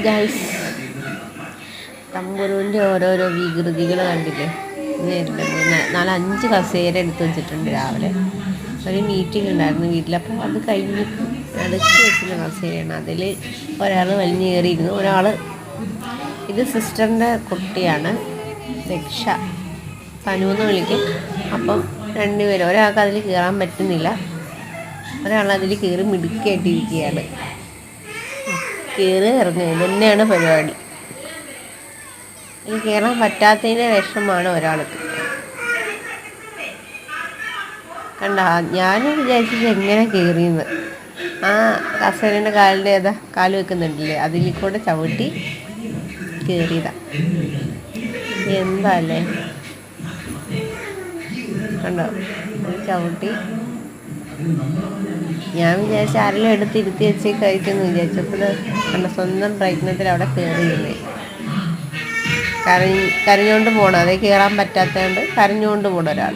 Guys, തമ്പുരുവിൻ്റെ ഓരോരോ വികൃതികൾ കണ്ടില്ലേ? നാലഞ്ച് കസേര എടുത്ത് വെച്ചിട്ടുണ്ട്. രാവിലെ ഒരു മീറ്റിംഗ് ഉണ്ടായിരുന്നു വീട്ടിൽ. അപ്പോൾ അത് കഴിഞ്ഞ് അടുത്ത് വെച്ചിരുന്ന കസേരയാണ്. അതിൽ ഒരാൾ വലിഞ്ഞു കയറിയിരുന്നു. ഇത് സിസ്റ്ററിൻ്റെ കുട്ടിയാണ്, രക്ഷ, തനു എന്ന് വിളിക്കും. അപ്പം രണ്ടുപേരും, ഒരാൾക്ക് അതിൽ കയറാൻ പറ്റുന്നില്ല, ഒരാളതിൽ കയറി മിടുക്കിയായിട്ടിരിക്കുകയാണ്. കയറി ഇറങ്ങുക ഇത് തന്നെയാണ് പരിപാടി. അതിൽ കയറാൻ പറ്റാത്തതിൻ്റെ വിഷമമാണ് ഒരാൾക്ക്. കണ്ട, ഞാനും വിചാരിച്ചത് എങ്ങനെ കയറിയെന്ന്. ആ കസേരൻ്റെ കാല് വെക്കുന്നുണ്ടല്ലേ, അതിൽ കൂടെ ചവിട്ടി കയറിയതാ. എന്താ അല്ലേ, കണ്ടോ, ചവിട്ടി. ഞാൻ വിചാരിച്ച ആരെങ്കിലും എടുത്തിരുത്തി വെച്ച് കഴിച്ചെന്ന് വിചാരിച്ചപ്പോൾ കണ്ട, സ്വന്തം പ്രയത്നത്തിൽ അവിടെ കയറിയില്ലേ. കരഞ്ഞുകൊണ്ട് പോകണം, അതേ കയറാൻ പറ്റാത്തതുകൊണ്ട് കരഞ്ഞുകൊണ്ട് പോകണം ഒരാൾ.